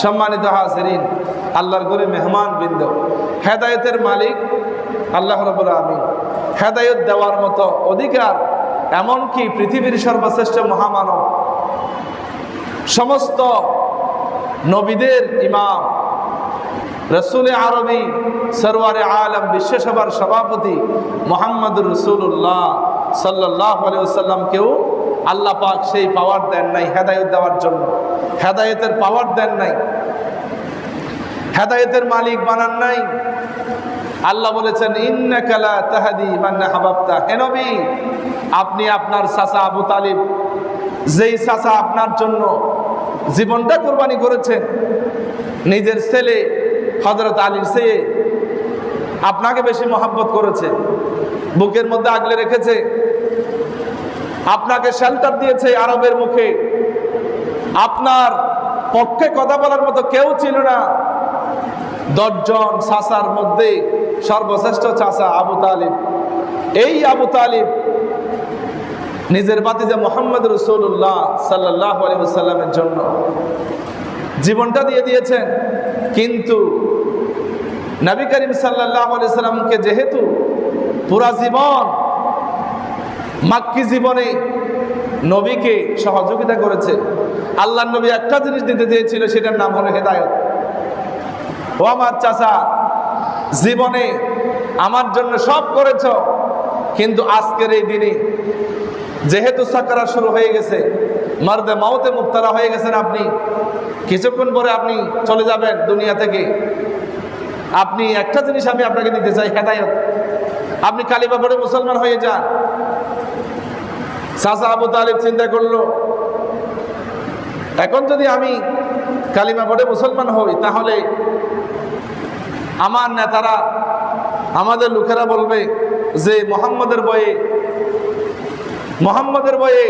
সম্মানিত হাজিরিন, আল্লাহর ঘরে মেহমান বৃন্দ, হেদায়েতের মালিক আল্লাহ রাব্বুল আলামিন। হেদায়েত দেওয়ার মতো অধিকার এমনকি পৃথিবীর সর্বশ্রেষ্ঠ মহামানব, সমস্ত নবীদের ইমাম, রসুলে আরবি, সরওয়ারে আলম, বিশ্বসভার সভাপতি মুহাম্মদুর রাসূলুল্লাহ সাল্লাল্লাহু আলাইহি ওয়াসাল্লামকেও আল্লাহ পাক সেই পাওয়ার দেন নাই হেদায়েত দেওয়ার জন্য। হেদায়েতের পাওয়ার দেন নাই, হেদায়েতের মালিক বানান নাই। আল্লাহ বলেছেন, ইন্নাকা লা তাহদি মান আহবাবতা। হে নবী, আপনি আপনার চাচা আবু তালিব, যেই চাচা আপনার জন্য জীবনটা কুরবানি করেছেন, নিজের ছেলে হযরত আলীর চেয়ে আপনাকে বেশি মহব্বত করেছে, বুকের মধ্যে আগলে রেখেছে, আপনাকে শেল্টার দিয়েছে আরবের মুখে। আপনার পক্ষে কথা বলার মতো কেউ ছিল না। 10 জন চাচার মধ্যে সর্বশ্রেষ্ঠ চাচা আবু তালিব। এই আবু তালিব নিজের ভাতিজা মুহাম্মদ রাসূলুল্লাহ সাল্লাল্লাহু আলাইহি ওয়াসাল্লামের জন্য জীবনটা দিয়ে দিয়েছেন। কিন্তু নবী করিম সাল্লাল্লাহু আলাইহি ওয়াসাল্লামকে যেহেতু পুরা জীবন মাক্কি জীবনে নবীকে সহযোগিতা করেছে, আল্লাহর নবী একটা জিনিস দিতে চেয়েছিল, সেটার নাম হলো হেদায়েত। ও আমার চাচা, জীবনে আমার জন্য সব করেছ, কিন্তু আজকের এই দিনে যেহেতু সাকরাত শুরু হয়ে গেছে, মারদে মাউতে মুবতালা হয়ে গেছেন আপনি, কিছুক্ষণ পরে আপনি চলে যাবেন দুনিয়া থেকে। আপনি একটা জিনিস আমি আপনাকে দিতে চাই, হেদায়েত। আপনি কালিমা পড়ে মুসলমান হয়ে যান। চাচা আবু তালিব চিন্তা করলো, এখন যদি আমি কালিমা পড়ে মুসলমান হই, তাহলে আমার নেতারা, আমাদের লোকেরা বলবে যে মুহাম্মদের বয়ে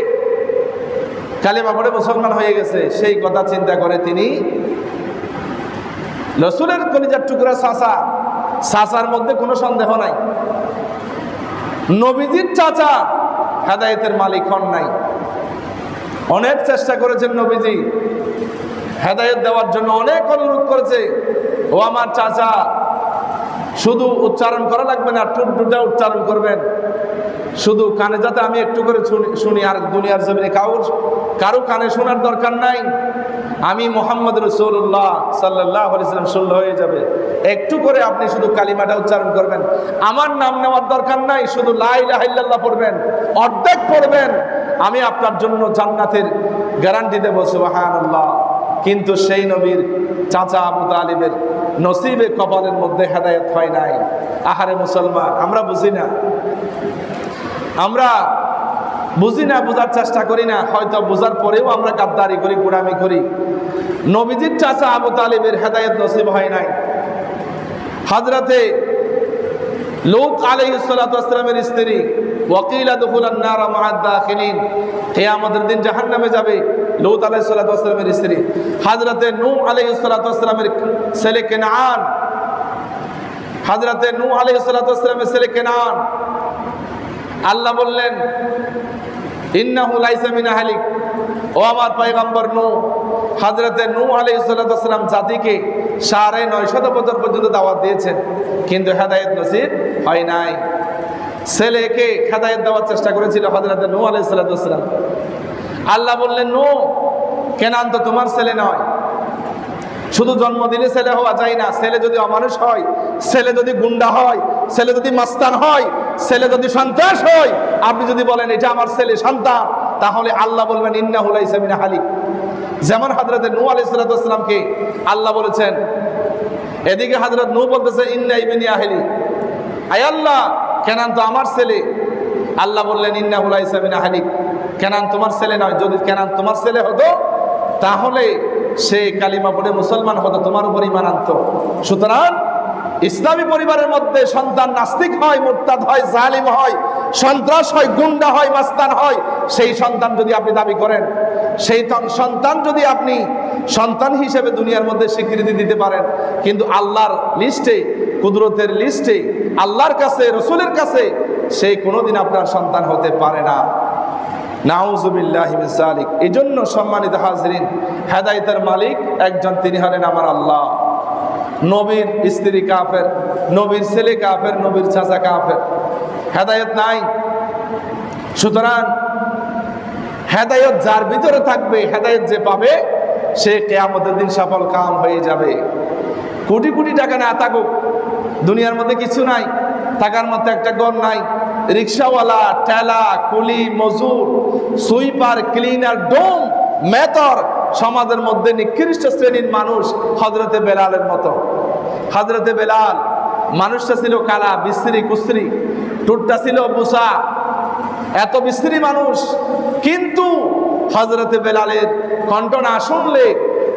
কালিমা পড়ে মুসলমান হয়ে গেছে। সেই কথা চিন্তা করে তিনি রাসূলের কলিজার টুকরা চাচার মধ্যে কোনো সন্দেহ নাই, নবীজির চাচা হেদায়েতের মালিক হন নাই। অনেক চেষ্টা করেছেন নবীজি হেদায়েত দেওয়ার জন্য, অনেক অনুরোধ করেছে, ও আমার চাচা, শুধু উচ্চারণ করা লাগবে না, টুকটুটা উচ্চারণ করবেন, শুধু কানে যাতে আমি একটু করে শুনি, আর দুনিয়ার জমিনে কারো কানে শোনার দরকার নাই। আমি মুহাম্মদ রাসূলুল্লাহ সাল্লাল্লাহু আলাইহি ওয়াসাল্লাম শুনলে হয়ে যাবে। একটু করে আপনি শুধু কালিমাটা উচ্চারণ করবেন, আমার নাম নেওয়ার দরকার নাই, শুধু লা ইলাহা ইল্লাল্লাহ পড়বেন, অর্ধেক পড়বেন, আমি আপনার জন্য জান্নাতের গ্যারান্টি দেব, সুবহানাল্লাহ। কিন্তু সেই নবীর চাচা আবু তালিবের নসিবে, কপালের মধ্যে হেদায়েত হয় নাই। আহারে মুসলমান, আমরা বুঝি না, বোঝার চেষ্টা করি না, হয়তো বোঝার পরেও আমরা গাদ্দারি করি, গোলামি করি। নবীজির চাচা আবু তালিবের হেদায়েত নসিব হয় নাই। হযরতে লূত আলাইহিস সালাতু ওয়াস সালামের স্ত্রী, ওয়াকিলা দুখুলান নার মা'আদ দাখিলিন, কিয়ামতের দিন জাহান্নামে যাবে লূত আলাইহিস সালাতু ওয়াস সালামের স্ত্রী। হযরতে নূহ আলাইহিস সালাতু ওয়াস সালামের ছেলে কেনান, হযরতে নূহ আলাইহিস সালাতু ওয়াস সালামের ছেলে কেনান, আল্লাহ বললেন, ইন্নাহু লাইসা মিন আহলিক। ও আমার পয়গম্বর নূহ, হযরতে নূহ আলাইহিস সালাতু ওয়াস সালাম জাতিকে 950 বছর পর্যন্ত দাওয়াত দিয়েছেন, কিন্তু হেদায়েত নসিব হয় নাই। ছেলেকে হেদায়েত দেওয়ার চেষ্টা করেছিল হযরতে নূহ আলাইহিস সালাতু ওয়াস সালাম। আল্লাহ বললেন, নূহ, কেনান তো তোমার ছেলে নয়। শুধু জন্ম দিলে ছেলে হওয়া যায় না। ছেলে যদি অমানুষ হয়, ছেলে যদি গুন্ডা হয়, ছেলে যদি মাস্তান হয়, ছেলে যদি সন্ত্রাস হয়, আপনি যদি বলেন এটা আমার ছেলে সন্তান, তাহলে আল্লাহ বলবেন ইন্নাহু লাইসা মিন আহলিক। যেমন হযরতে নূহ আলাইহিস সালাতু ওয়াস সালামকে আল্লাহ বলেছেন, এদিকে হযরত নূহ বলতেছে ইন্না ইবনি আহলি, আয় আল্লাহ, কেনান তো আমার ছেলে। আল্লাহ বললেন ইন্নাহু লাইসা মিন আহলিক, কেনান তোমার ছেলে নয়। যদি কেনান তোমার ছেলে হতো, তাহলে সে কালিমা পড়ে মুসলমান হতো, তোমার উপর ঈমান আনতো। সুতরাং ইসলামী পরিবারের মধ্যে সন্তান নাস্তিক হয়, মুরতাদ হয়, জালিম হয়, সন্ত্রাস হয়, গুন্ডা হয়, মাস্তান হয়, সেই সন্তান যদি আপনি দাবি করেন, সেই সন্তান যদি আপনি সন্তান হিসেবে দুনিয়ার মধ্যে স্বীকৃতি দিতে পারেন, কিন্তু আল্লাহর লিস্টে, কুদরতের লিস্টে, আল্লাহর কাছে, রসুলের কাছে সে কোনোদিন আপনার সন্তান হতে পারে না। নাউযুবিল্লাহি মিন যালিক। এজন্য সম্মানিত হাজরিন, হেদায়েতের মালিক একজন, তিনি হলেন আমার আল্লাহ। নবীর স্ত্রী কাফের, নবীর ছেলে কাফের, নবীর চাচা কাফের, হেদায়েত নাই। সুতরাং হেদায়েত যার ভিতরে থাকবে, হেদায়েত যে পাবে, সে কিয়ামতের দিন সফল কাম হয়ে যাবে। কোটি কোটি টাকা না থাকুক, দুনিয়ার মধ্যে কিছু নাই, টাকার মধ্যে একটা ঘর নাই, রিক্সাওয়ালা, ঠেলা, কুলি, মজুর, সুইপার, ক্লিনার, ডোম, মেথর, সমাজের মধ্যে নিকৃষ্ট শ্রেণীর মানুষ হযরতে বেলালের মতো। হযরতে বেলাল মানুষটা ছিল কালা, বিশ্রী, কুশ্রী, টুটটা ছিল বুসা, এত বিশ্রী মানুষ, কিন্তু হযরতে বেলালের কণ্ঠ না শুনলে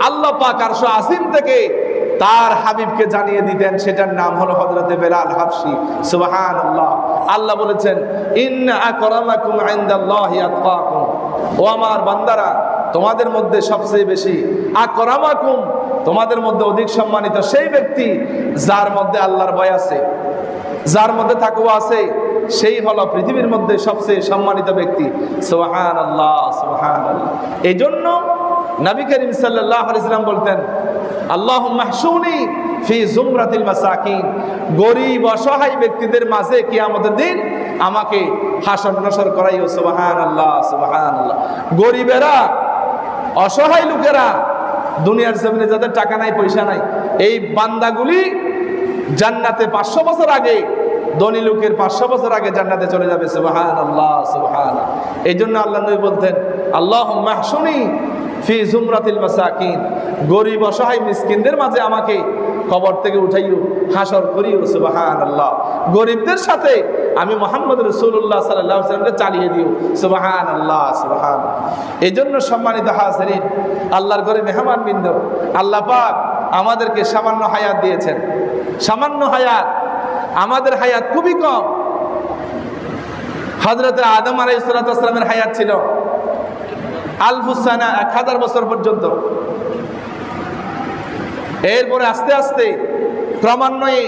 আল্লাহ পাক আরশ আসিম থেকে তার হাবিবকে জানিয়ে দিতেন, সেটার নাম হলো হযরতে বেলাল হাবশী। সুবহানাল্লাহ। আল্লাহ বলেছেন, ইন্না আকরামাকুম ইনদাল্লাহি আতকাকুম, ও আমার বান্দারা, তোমাদের মধ্যে সবচেয়ে বেশি, আকরামাকুম, তোমাদের মধ্যে অধিক সম্মানিত সেই ব্যক্তি যার মধ্যে আল্লাহর ভয় আছে, যার মধ্যে তাকওয়া আছে, সেই হলো পৃথিবীর মধ্যে সবচেয়ে সম্মানিত ব্যক্তি। সুবহানাল্লাহ, সুবহানাল্লাহ। এই জন্য নবী করিম সাল্লাল্লাহু আলাইহি ওয়াসাল্লাম বলতেন, আল্লাহুম্মা হশুনি ফি জুমরাতিল মাসাকিন, গরীব অসহায় ব্যক্তিদের মাঝে কিয়ামতের দিন আমাকে হাসর নসর করাইও। সুবহানাল্লাহ, সুবহানাল্লাহ। গরীবেরা, অসহায় লোকেরা, দুনিয়ার জমিনে যাদের টাকা নাই, পয়সা নাই, এই বান্দাগুলি জান্নাতে 500 বছর আগে, ধনী লোকের 500 বছর আগে জান্নাতে চলে যাবে। সুবহানাল্লাহ, সুবহানাল্লাহ। এই জন্য আল্লাহ নবী বলতেন, আল্লাহুম্মা হশুনি ফি জুমরাতিল মাসাকিন, গরীব অসহায় মিসকিনদের মাঝে আমাকে কবর থেকে উঠাইও, হাসর করিও। সুবহানাল্লাহ। গরীবদের সাথে আমি মুহাম্মদ রাসূলুল্লাহ সাল্লাল্লাহু আলাইহি ওয়াসাল্লামকে চালিয়ে দিও। সুবহানাল্লাহ, সুবহানাল্লাহ। এই জন্য সম্মানিত হাজরিন, আল্লাহর ঘরে মেহমানবৃন্দ, আল্লাহ পাক আমাদেরকে সামান্য হায়াত দিয়েছেন, সামান্য হায়াত। আমাদের হায়াত খুবই কম। হযরত আদম আলাইহিস সালামের হায়াত ছিল আলফুসানা, 1000 বছর পর্যন্ত। এরপরে আস্তে আস্তে ক্রমান্বয়ে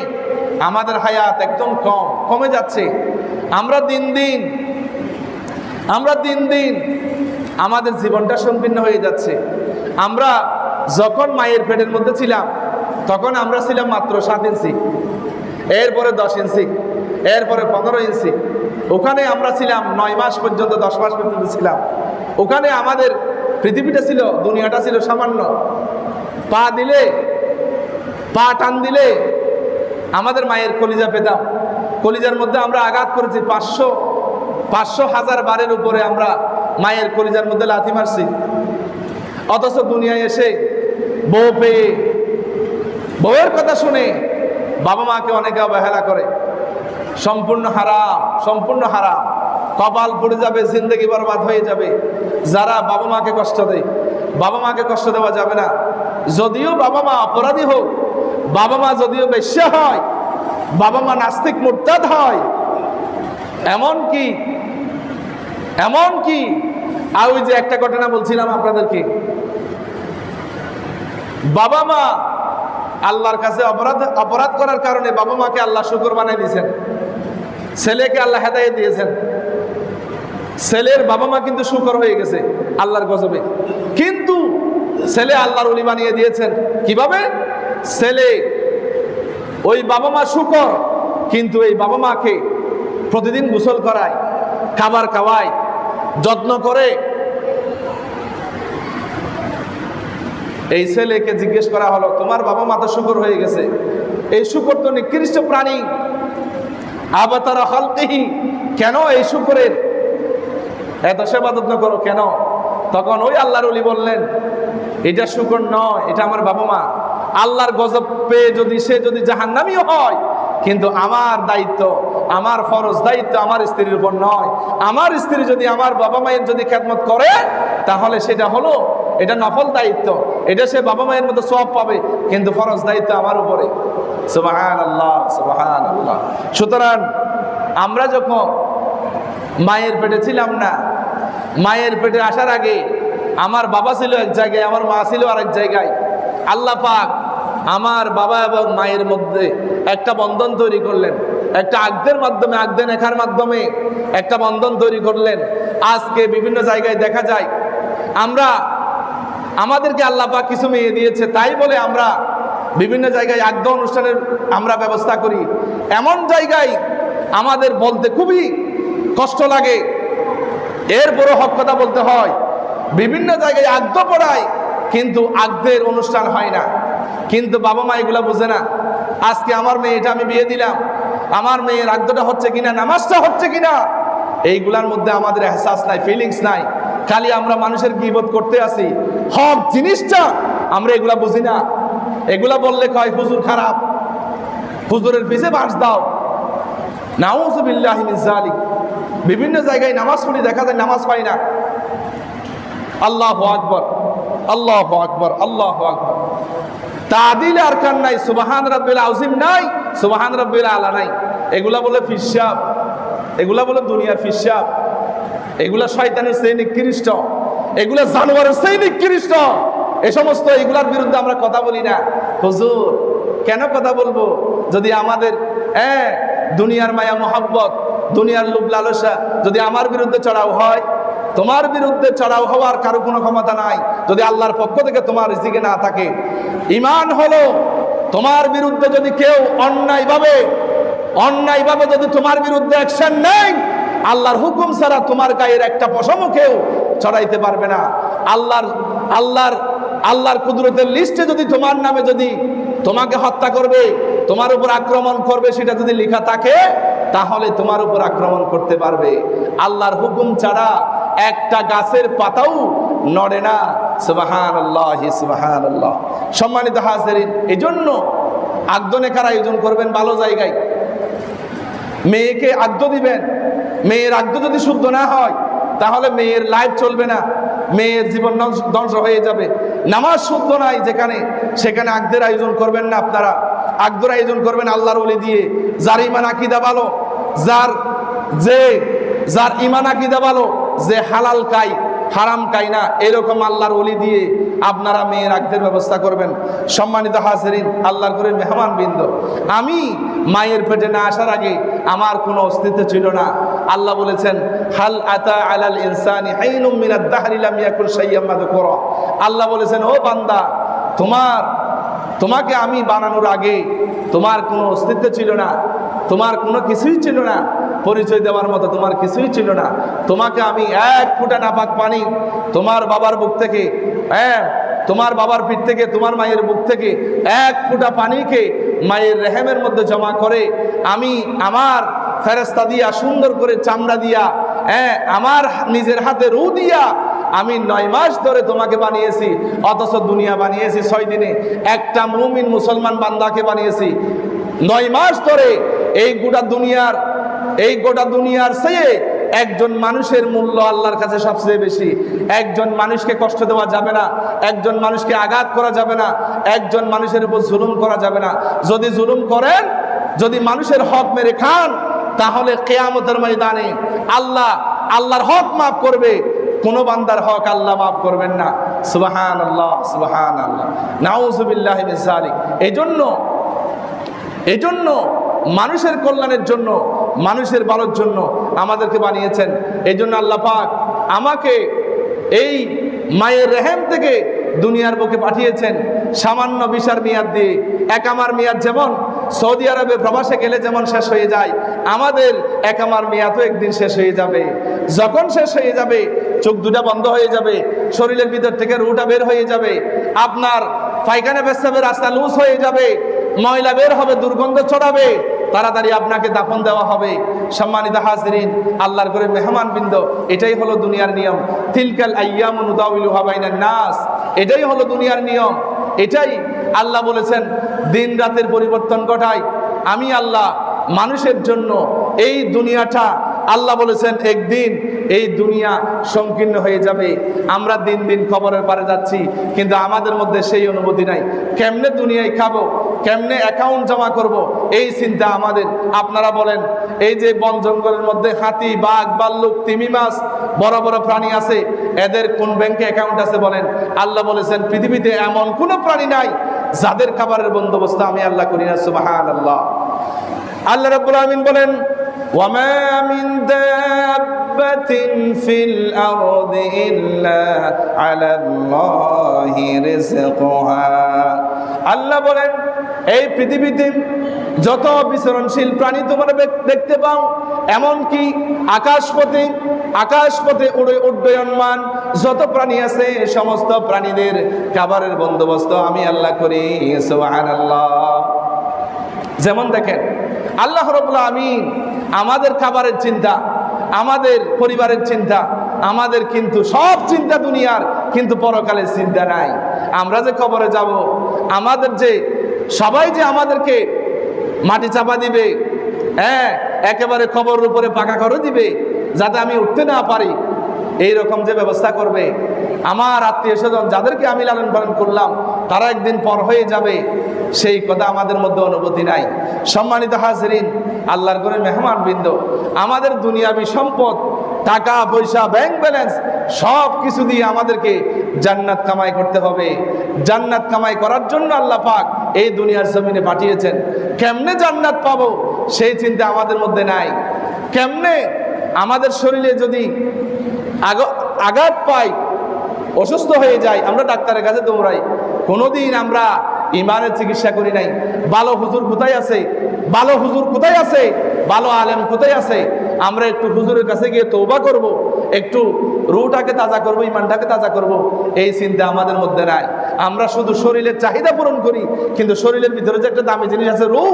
আমাদের হায়াত একদম কমে যাচ্ছে। আমরা দিন দিন আমাদের জীবনটা সংকীর্ণ হয়ে যাচ্ছে। আমরা যখন মায়ের পেটের মধ্যে ছিলাম, তখন আমরা ছিলাম মাত্র 7 ইঞ্চি, এরপরে 10 ইঞ্চি, এরপরে 15 ইঞ্চি। ওখানে আমরা ছিলাম 9 মাস পর্যন্ত, 10 মাস পর্যন্ত ছিলাম। ওখানে আমাদের পৃথিবীটা ছিল, দুনিয়াটা ছিল সামান্য। পা টান দিলে আমাদের মায়ের কলিজা পেতাম। কলিজার মধ্যে আমরা আঘাত করেছি 500,000 বারের উপরে আমরা মায়ের কলিজার মধ্যে লাথি মারছি। অথচ দুনিয়ায় এসে বউ পেয়ে, বউয়ের কথা শুনে বাবা মাকে অনেকে অবহেলা করে। সম্পূর্ণ হারাম, সম্পূর্ণ হারাম। কপাল পড়ে যাবে, জিন্দেগি বরবাদ হয়ে যাবে যারা বাবা মাকে কষ্ট দেয়। বাবা মাকে কষ্ট দেওয়া যাবে না। যদিও বাবা মা অপরাধী হোক, বাবা মা যদিও বেশ্যা হয়, বাবা মা নাস্তিক মুরতাদ হয়, এমনকি আর ওই যে একটা ঘটনা বলছিলাম আপনাদেরকে, বাবা মা আল্লাহর কাছে অপরাধ করার কারণে বাবা মাকে আল্লাহ শুকর বানাই দিয়েছেন। ছেলেকে আল্লাহ হেদায়েত দিয়েছেন, ছেলের বাবা মা কিন্তু শুকর হয়ে গেছে আল্লাহর গজবে। কিন্তু ছেলে আল্লাহর ওলি বানিয়ে দিয়েছেন। কিভাবে? ছেলে, ওই বাবা মা শুকর, কিন্তু এই বাবা মাকে প্রতিদিন গোসল করায়, খাবার খাওয়ায়, যত্ন করে। এই ছেলেকে জিজ্ঞেস করা হলো, তোমার বাবা মা তো শুকর হয়ে গেছে, এই শুকর তো নিকৃষ্ট প্রাণী, আবাতারা খালকিহি, কেন এই শুকরের এত সেবা যত্ন করো কেন? তখন ওই আল্লাহর ওলি বললেন, এটা শুকর নয়, এটা আমার বাবা মা। আল্লাহর গজব পেয়ে সে যদি জাহান্নামীও হয়, কিন্তু আমার দায়িত্ব, আমার ফরজ দায়িত্ব আমার স্ত্রীর উপর নয়। আমার স্ত্রী যদি আমার বাবা মায়ের যদি খেদমত করে, তাহলে সেটা হলো, এটা নফল দায়িত্ব, এটা সে বাবা মায়ের মতো সওয়াব পাবে, কিন্তু ফরজ দায়িত্ব আমার উপরে। সুবহানাল্লাহ, সুবহানাল্লাহ। সুতরাং আমরা যখন মায়ের পেটে ছিলাম না, মায়ের পেটে আসার আগে আমার বাবা ছিল এক জায়গায়, আমার মা ছিল আরেক জায়গায়। আল্লাহ পাক আমার বাবা এবং মায়ের মধ্যে একটা বন্ধন তৈরি করলেন। একটা আকদের মাধ্যমে, আকদে নেখার মাধ্যমে একটা বন্ধন তৈরি করলেন। আজকে বিভিন্ন জায়গায় দেখা যায় আমাদেরকে আল্লাহ পাক কিছু মেয়ে দিয়েছে, তাই বলে আমরা বিভিন্ন জায়গায় আকদ অনুষ্ঠানের আমরা ব্যবস্থা করি। এমন জায়গায় আমাদের বলতে খুবই কষ্ট লাগে, এরপরও হক কথা বলতে হয়। বিভিন্ন জায়গায় আকদ পড়ায়, কিন্তু আকদের অনুষ্ঠান হয় না। কিন্তু বাবা মা এগুলা বুঝে না। আজকে আমার মেয়েটা আমি বিয়ে দিলাম, আমার মেয়ের আকদটা হচ্ছে কিনা, নামাজটা হচ্ছে কিনা, এইগুলার মধ্যে আমাদের এহসাস নাই, ফিলিংস নাই। খালি আমরা মানুষের গীবত করতে আসি, হক জিনিসটা আমরা এগুলা বুঝি না। এগুলা বললে কয় হুজুর খারাপ, হুজুরের পিছে বাস দাও। নাউযুবিল্লাহি মিন যালিক। বিভিন্ন জায়গায় নামাজ পড়ি, দেখা যায় নামাজ পাই না। আল্লাহু আকবার, আল্লাহু আকবার, আল্লাহু আকবার। তাদিল আরকান নাই, সুবহান রাব্বিল আযীম নাই, সুবহান রাব্বিল আলা নাই। এগুলা বলে ফিসাব, এগুলা বলে দুনিয়ার ফিসাব, এগুলা শয়তানের চেয়ে নিকৃষ্ট, এগুলা জানোয়ারের চেয়ে নিকৃষ্ট। এই সমস্ত এগুলার বিরুদ্ধে আমরা কথা বলি না। হুজুর কেন কথা বলবো যদি আমাদের দুনিয়ার মায়া মোহাব্বত, দুনিয়ার লোভ লালসা যদি আমার বিরুদ্ধে চড়াও হয়? তোমার বিরুদ্ধে চড়াও হওয়ার কারো কোনো ক্ষমতা নাই যদি আল্লাহর পক্ষ থেকে তোমার রিজিকে না থাকে। ঈমান হলো তোমার বিরুদ্ধে যদি কেউ অন্যায়ভাবে যদি তোমার বিরুদ্ধে অ্যাকশন নেয়, আল্লাহর হুকুম ছাড়া তোমার গায়ের একটা পশমও কেউ চড়াইতে পারবে না। আল্লাহর কুদরতের লিস্টে যদি তোমার নামে যদি তোমাকে হত্যা করবে, তোমার উপর আক্রমণ করবে, সেটা যদি লেখা থাকে, তাহলে তোমার উপর আক্রমণ করতে পারবে। আল্লাহর হুকুম ছাড়া একটা গাছের পাতাও নড়ে না। সুবহানাল্লাহ, সুবহানাল্লাহ। সম্মানিত হাজিরিন, এজন্য আকদ নেকার আয়োজন করবেন ভালো জায়গায়, মেয়েকে আকদ দিবেন। মেয়ের আকদ যদি শুদ্ধ না হয়, তাহলে মেয়ের লাইফ চলবে না, মেয়ের জীবন ধ্বংস হয়ে যাবে। নামাজ শুদ্ধ নাই যেখানে, সেখানে আকদের আয়োজন করবেন না। আপনারা আকদের আয়োজন করবেন আল্লাহর ওলি দিয়ে, যার ঈমান আকীদা ভালো, যার ঈমান আকীদা ভালো, যে হালাল খায় হারাম খায় না, এরকম আল্লাহর ওলি দিয়ে আপনারা মেয়ের আকদের ব্যবস্থা করবেন। সম্মানিত হাজিরিন, আল্লাহর করে মেহমান বৃন্দ, আমি মায়ের পেটে না আসার আগে আমার কোনো অস্তিত্ব ছিল না। আল্লাহ বলেছেন, হাল আতা আলাল ইনসানি হাইনুম মিনাদ দাহরি লাম ইয়াকুন শাইয়্যাম মাযকুরা। আল্লাহ বলেছেন, ও বান্দা, তোমাকে আমি বানানোর আগে তোমার কোনো অস্তিত্ব ছিল না, তোমার কোনো কিছুই ছিল না, পরিচয় দেওয়ার মতো তোমার কিছুই ছিল না। তোমাকে আমি এক ফোঁটা নাপাক পানি তোমার বাবার বুক থেকে, তোমার বাবার পিঠ থেকে, তোমার মায়ের বুক থেকে এক ফোঁটা পানিকে মায়ের রেহেমের মধ্যে জমা করে আমি আমার ফেরেশতা দিয়া, সুন্দর করে চামড়া দিয়া, আমার নিজের হাতে রু দিয়া আমি 9 মাস ধরে তোমাকে বানিয়েছি। অথচ দুনিয়া বানিয়েছি 6 দিনে। একটা মুমিন মুসলমান বান্দাকে বানিয়েছি 9 মাস ধরে। এই গোটা দুনিয়ার চেয়ে একজন মানুষের মূল্য আল্লাহর কাছে সবচেয়ে বেশি। একজন মানুষকে কষ্ট দেওয়া যাবে না, একজন মানুষকে আঘাত করা যাবে না, একজন মানুষের উপর জুলুম করা যাবে না। যদি জুলুম করেন, যদি মানুষের হক মেরে খান, তাহলে কিয়ামতের ময়দানে আল্লাহর হক মাফ করবে, কোন বান্দার হক আল্লাহ মাফ করবেন না। সুবহানাল্লাহ, সুবহানাল্লাহ, নাউযুবিল্লাহি মিন যালিক। এজন্য মানুষের কল্যাণের জন্য, মানুষের ভালোর জন্য আমাদেরকে বানিয়েছেন। এই জন্য আল্লাহ পাক আমাকে এই মায়ের রেহেম থেকে দুনিয়ার বুকে পাঠিয়েছেন সামান্য ভিসার মেয়াদ দিয়ে। একামার মেয়াদ যেমন সৌদি আরবে প্রবাসে গেলে যেমন শেষ হয়ে যায়, আমাদের একামার মেয়াদও একদিন শেষ হয়ে যাবে। যখন শেষ হয়ে যাবে, চোখ দুটা বন্ধ হয়ে যাবে, শরীরের ভিতর থেকে রুটা বের হয়ে যাবে, আপনার পায়খানা পেশাবের রাস্তা লুজ হয়ে যাবে, ময়লা বের হবে, দুর্গন্ধ ছড়াবে, তাড়াতাড়ি আপনাকে দাফন দেওয়া হবে। সম্মানিত হাজিরিন, আল্লাহর ঘরে মেহমান বৃন্দ, এটাই হলো দুনিয়ার নিয়ম। তিলকাল আইয়ামু নুদাউলিহা বাইনান নাস, এটাই হলো দুনিয়ার নিয়ম। এটাই আল্লাহ বলেছেন, দিন রাতের পরিবর্তন ঘটাই আমি আল্লাহ মানুষের জন্য। এই দুনিয়াটা আল্লাহ বলেছেন একদিন এই দুনিয়া সংকীর্ণ হয়ে যাবে। আমরা দিন দিন খবরের পারে যাচ্ছি, কিন্তু আমাদের মধ্যে সেই অনুভূতি নাই। কেমনে দুনিয়ায় খাবো, কেমনে অ্যাকাউন্ট জমা করব, এই চিন্তা আমাদের। আপনারা বলেন, এই যে বন জঙ্গলের মধ্যে হাতি, বাঘ, ভাল্লুক, তিমি মাছ, বড় বড় প্রাণী আছে, এদের কোন ব্যাংকে অ্যাকাউন্ট আছে বলেন? আল্লাহ বলেছেন, পৃথিবীতে এমন কোনো প্রাণী নাই যাদের খাবারের বন্দোবস্ত আমি আল্লাহ করি না। সুবহানাল্লাহ। আল্লাহ রাব্বুল আলামিন বলেন, ওয়ামা মিন দাব্বাতিন ফিল আরদি ইল্লা আলাল্লাহি রিজকুহা। আল্লাহ বলেন, এই পৃথিবীতে যত বিচরণশীল প্রাণী তোমরা দেখতে পাও, এমনকি আকাশপথে উড্ডয়মান যত প্রাণী আছে, সমস্ত প্রাণীদের খাবারের বন্দোবস্ত আমি আল্লাহ করি। সুবহানাল্লাহ। যেমন দেখেন, আল্লাহ রাব্বুল আমিন আমাদের খাবারের চিন্তা, আমাদের পরিবারের চিন্তা, আমাদের কিন্তু সব চিন্তা দুনিয়ার, কিন্তু পরকালের চিন্তা নাই। আমরা যে কবরে যাব, আমাদের যে সবাই যে আমাদেরকে মাটি চাপা দিবে, হ্যাঁ, একেবারে কবরের উপরে পাকা করে দিবে যাতে আমি উঠতে না পারি, এইরকম যে ব্যবস্থা করবে, আমার আত্মীয় স্বজন যাদেরকে আমি লালন পালন করলাম তারা একদিন পর হয়ে যাবে, সেই কথা আমাদের মধ্যে অনুভূতি নাই। সম্মানিত হাজরিন, আল্লাহর ঘরের মেহমান বৃন্দ, আমাদের দুনিয়াবি সম্পদ, টাকা পয়সা, ব্যাংক ব্যালেন্স সব কিছু দিয়ে আমাদেরকে জান্নাত কামাই করতে হবে। জান্নাত কামাই করার জন্য আল্লাহ পাক এই দুনিয়ার জমিনে পাঠিয়েছেন। কেমনে জান্নাত পাবো সেই চিন্তা আমাদের মধ্যে নাই। কেমনে আমাদের শরীরে যদি আঘাত পাই, অসুস্থ হয়ে যায়, আমরা ডাক্তারের কাছে দৌড়াই, কোনোদিন আমরা ইমানের চিকিৎসা করি নাই। ভালো হুজুর কোথায় আছে, ভালো হুজুর কোথায় আছে, ভালো আলেম কোথায় আছে, আমরা একটু হুজুরের কাছে গিয়ে তওবা করব, একটু রূহটাকে তাজা করব, ইমানটাকে তাজা করব, এই চিন্তা আমাদের মধ্যে নাই। আমরা শুধু শরীরের চাহিদা পূরণ করি, কিন্তু শরীরের ভিতরে যে একটা দামি জিনিস আছে রূহ,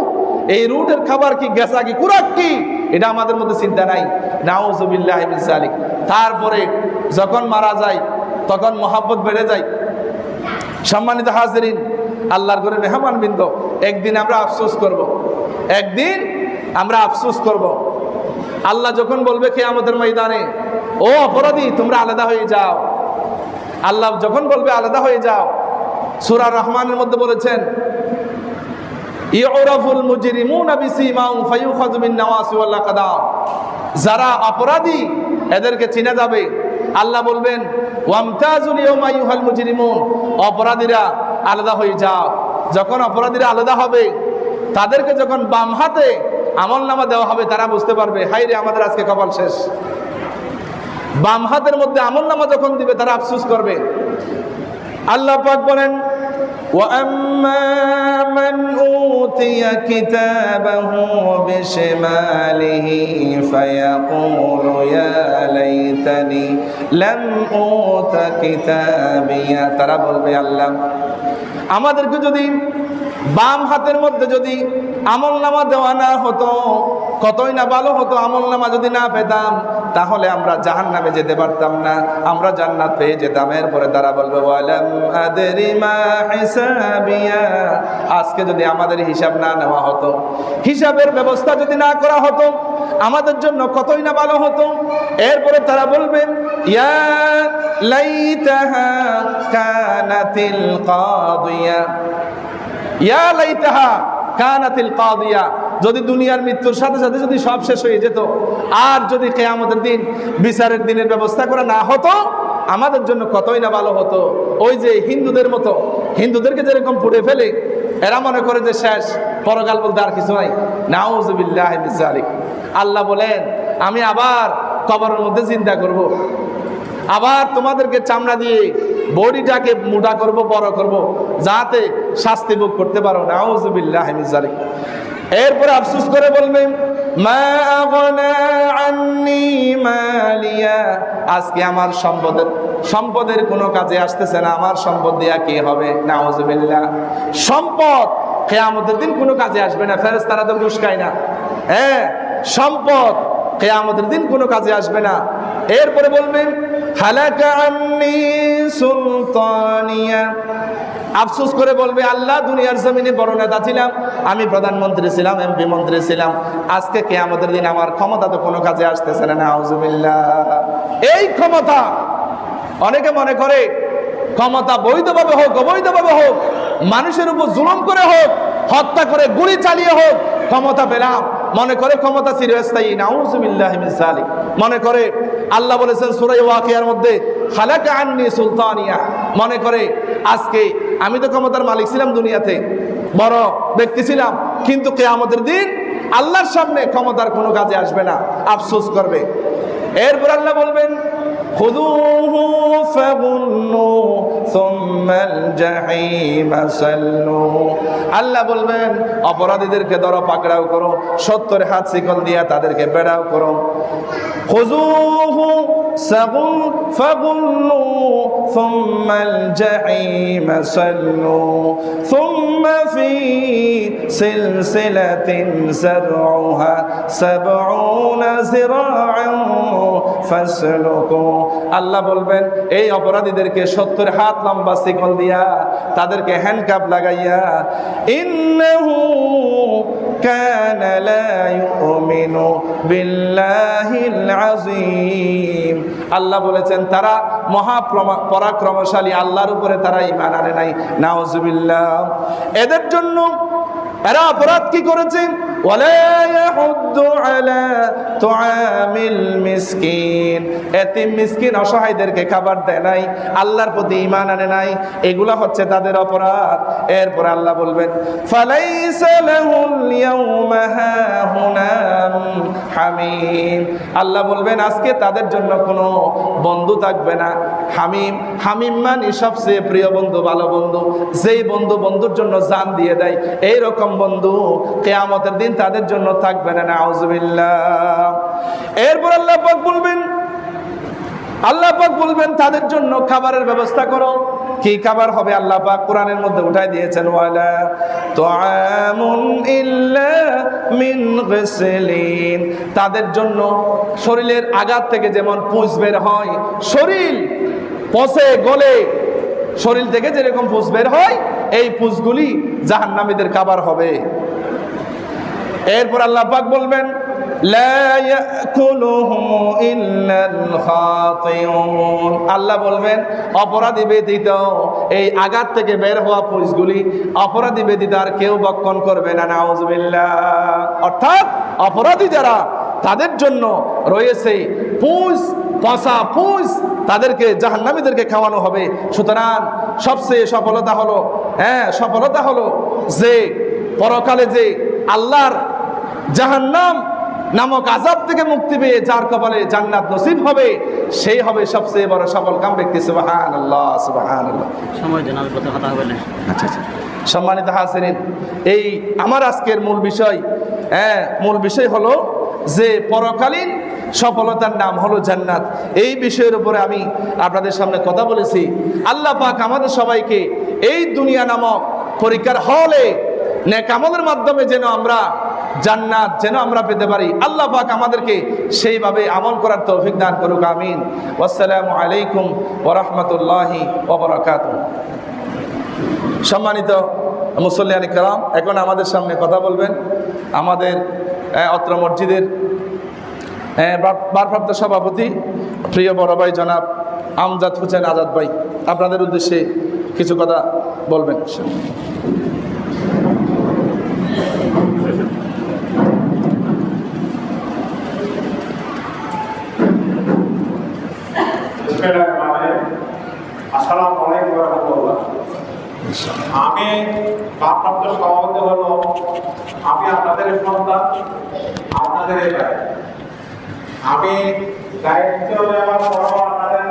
এই রূহের খাবার কি, গেসা কি, কুরাক কি, এটা আমাদের মধ্যে চিন্তা নাই। নাউযুবিল্লাহি মিন যালিক। তারপরে যখন মারা যায় তখন মহাব্বত বেড়ে যায়। সম্মানিত হাজরিন, আল্লাহর ঘরে মেহমান বৃন্দ, একদিন আমরা আফসোস করব, একদিন আমরা আফসোস করব। আল্লাহ যখন বলবে কিয়ামতের ময়দানে, ও অপরাধী তোমরা আলাদা হয়ে যাও, আল্লাহ যখন বলবে আলাদা হয়ে যাও, সূরা রহমানের মধ্যে বলেছেন, ইউরাফুল মুজরিমুনা বিসীমাহুম ফায়ুখাযু বিন নাওয়াসি ওয়াল আকদাম। যারা অপরাধী এদেরকে চিনা যাবে। আল্লাহ বলবেন, ওয়ামতাজুল ইয়াওমা আইয়ুহাল মুজরিমুন, অপরাধীরা আলাদা হয়ে যাও। যখন অপরাধীরা আলাদা হবে, তাদেরকে যখন বাম হাতে আমলনামা দেওয়া হবে, তারা বুঝতে পারবে, হায় রে আমাদের আজকে কপাল শেষ। বাম হাতের মধ্যে আমলনামা যখন দিবে, তারা আফসোস করবে। আল্লাহ পাক বলেন, وَأَمَّا مَنْ أُوتِيَ كِتَابَهُ بِشِمَالِهِ فَيَقُولُ يَا لَيْتَنِي لَمْ أُوتَ كِتَابِيَهْ। তারা বলবে, আল্লাহ আমাদেরকে যদি বাম হাতের মধ্যে যদি আমলনামা দেওয়া না হতো, কতই না ভালো হতো। আমলনামা যদি না পেতাম, তাহলে আমরা জাহান্নামে যেতে পারতাম না, আমরা জান্নাত পেয়ে যেতাম। এরপরে তারা বলবে, ওয়ালাম আদরি মা হিসাবিয়া। আজকে যদি আমাদের হিসাব না নেওয়া হতো, হিসাবের ব্যবস্থা যদি না করা হতো, আমাদের জন্য কতই না ভালো হতো। এরপরে তারা বলবেন, ইয়া লাইতাহা কানাতিল কাদিয়া, ইয়া লাইতাহা কানাতিল কাদিয়া। যদি দুনিয়ার মৃত্যুর সাথে সাথে যদি সব শেষ হয়ে যেত, আর যদি কিয়ামতের দিন বিচারের দিনের ব্যবস্থা করা না হতো, আমাদের জন্য কতই না ভালো হতো। ওই যে হিন্দুদের মতো, হিন্দুদেরকে যেরকম পুড়ে ফেলে, এরা মনে করে যে শেষ, পরকাল বলতে আর কিছু নাই। নাউযুবিল্লাহি মিন যালিক। আল্লাহ বলেন, আমি আবার কবরের মধ্যে চিন্তা করব, আবার তোমাদেরকে চামড়া দিয়ে বডিটাকে মোটা করব, বড় করব, যাতে শাস্তি ভোগ করতে পারো। নাউযুবিল্লাহি মিন যালিক। এরপরে আফসোস করে বলবেন, মা আগনা আন্নি মালিয়া। আজকে আমার সম্পদের কোনো কাজে আসতেছে না, আমার সম্পদ দিয়া কি হবে। নাউযুবিল্লাহ। সম্পদ কিয়ামতের দিন কোনো কাজে আসবে না, ফেরেশতারা তো ঘুষ খায় না। হ্যাঁ, সম্পদ কিয়ামতের দিন কোনো কাজে আসবে না। এরপরে বলবেন, হালাকা আন্নি সুলতানিয়া। আফসোস করে বলবে, আল্লাহ দুনিয়ার জমিনে বড় নেতা ছিলাম, আমি প্রধানমন্ত্রী ছিলাম, এমপি মন্ত্রী ছিলাম, আজকে কিয়ামতের দিন আমার ক্ষমতা তো কোনো কাজে আসতেছে না। নাউযুবিল্লাহ। এই ক্ষমতা, অনেকে মনে করে ক্ষমতা বৈধভাবে হোক অবৈধভাবে হোক, মানুষের উপর জুলুম করে হোক, হত্যা করে গুলি চালিয়ে হোক ক্ষমতা পেলাম, মনে করে ক্ষমতা চিরস্থায়ী। নাউযুবিল্লাহি মিন যালিক। মনে করে, আল্লাহ বলেছেন সূরা ওয়াকিয়ার মধ্যে, খালাকা আন্নি সুলতানিয়া। মনে করে আজকে আমি তো ক্ষমতার মালিক ছিলাম, দুনিয়াতে বড় ব্যক্তি ছিলাম, কিন্তু কিয়ামতের দিন আল্লাহর সামনে ক্ষমতার কোনো কাজে আসবে না, আফসোস করবে। এরপর আল্লাহ বলবেন খুযূহু ফাগুল্লু সুম্মাল জাহিমা সাল্লু। আল্লাহ বলবেন অপরাধীদেরকে ধরো, পাকড়াও করো, 70 হাত শিকল দিয়ে তাদেরকে বেড়াও করো। খুযূহু ফাগুল্লু সুম্মাল জাহিমা সাল্লু সুম্মা ফি সিলসিলাতিন যারউহা 70 যিরাআন ফাসলুকু। আল্লাহ বলবেন এই অপরাধীদেরকে 70 হাত লম্বা শিকল দিয়া তাদেরকে হ্যান্ডকাপ লাগাইয়া ইন্নাহু কানা লা ইউমিনু বিল্লাহিল আযীম। আল্লাহ বলেছেন তারা মহা পরাক্রমশালী আল্লাহর উপরে তারা ঈমান আনে নাই। নাউযুবিল্লাহ। এদের জন্য এরা অপরাধ কি করেছে? ওয়ালা ইয়াহুদ্দু আলা তুআমিল মিসকিন। এতিম মিসকিন অসহায়দেরকে খাবার দেয় নাই, আল্লাহর প্রতি ঈমান আনে নাই, এগুলা হচ্ছে তাদের অপরাধ। এরপর আল্লাহ বলবেন ফালাইসা লাহুল ইয়াউমা হাহুনা হামিম। আল্লাহ বলবেন আজকে তাদের জন্য কোনো বন্ধু থাকবে না। হামিম, হামিম মানে সবচেয়ে প্রিয় বন্ধু, ভালো বন্ধু, যেই বন্ধু বন্ধুর জন্য জান দিয়ে দেয়, এই রকম বন্ধু কিয়ামতের দিন তাদের জন্য থাকবে না। নাউযুবিল্লাহ। এরপর আল্লাহ পাক বলবেন তাদের জন্য খাবারের ব্যবস্থা করো। কি খাবার হবে? আল্লাহ পাক কোরআনের মধ্যে উঠাই দিয়েছেন ওয়ালা তুআমুন ইল্লা মিন গিসলিন। তাদের জন্য শরীরের আঘাত থেকে যেমন পুঁজ বের হয়, শরীর পচে গলে শরীর থেকে যেরকম পুঁজ বের হয়, এই পুঁজগুলি জাহান্নামীদের খাবার হবে। এরপর আল্লাহ পাক বলবেন লা ইয়াকুলুহু ইল্লাল খাতিউন। আল্লাহ বলবেন অপরাধী ব্যতীত এই আঘাত থেকে বের হওয়া পুঁজগুলি অপরাধী ব্যতীত আর কেউ ভক্ষণ করবে না। নাউযুবিল্লাহ। অর্থাৎ অপরাধী যারা তাদের জন্য রয়েছে পুঁজ, পচা পুঁজ, তাদেরকে জাহান্নামীদেরকে খাওয়ানো হবে। সুতরাং সবচেয়ে সফলতা হলো যে পরকালে যে আল্লাহর জাহান্নাম নামক আযাব থেকে মুক্তি পেয়ে যার কপালে জান্নাত নসিব হবে, সেই হবে সবচেয়ে বড় সফল কাম ব্যক্তি। সুবহানাল্লাহ, সুবহানাল্লাহ। সময় দেন, আমি কথা হবে না। আচ্ছা। সম্মানিত হাজিরিন, এই আমার আজকের মূল বিষয় হলো যে পরকালীন সফলতার নাম হলো জান্নাত। এই বিষয়ের উপরে আমি আপনাদের সামনে কথা বলেছি। আল্লাহ পাক আমাদের সবাইকে এই দুনিয়া নামক পরীক্ষার হলে নেক আমলের মাধ্যমে যেন আমরা জান্নাত আমরা পেতে পারি, আল্লাহ পাক আমাদেরকে সেইভাবে আমল করার তৌফিক দান করুক। আমিন। আসসালামু আলাইকুম ওয়া রাহমাতুল্লাহি ওয়া বারাকাতুহু। সম্মানিত মুসল্লিয়ান কিরাম, এখন আমাদের সামনে কথা বলবেন আমাদের অত্র মসজিদের ভারপ্রাপ্ত সভাপতি প্রিয় বড় ভাই জনাব আমজাদ হোসেন আজাদ ভাই। আপনাদের উদ্দেশ্যে কিছু কথা বলবেন। আসসালামু আলাইকুম ওয়া রাহমাতুল্লাহ। আমি ভারপ্রাপ্ত সভাপতি হলো, আমি আপনাদের সন্তান, আপনাদের ভাই। আমি দায়িত্ব নেওয়ার পর আপনাদের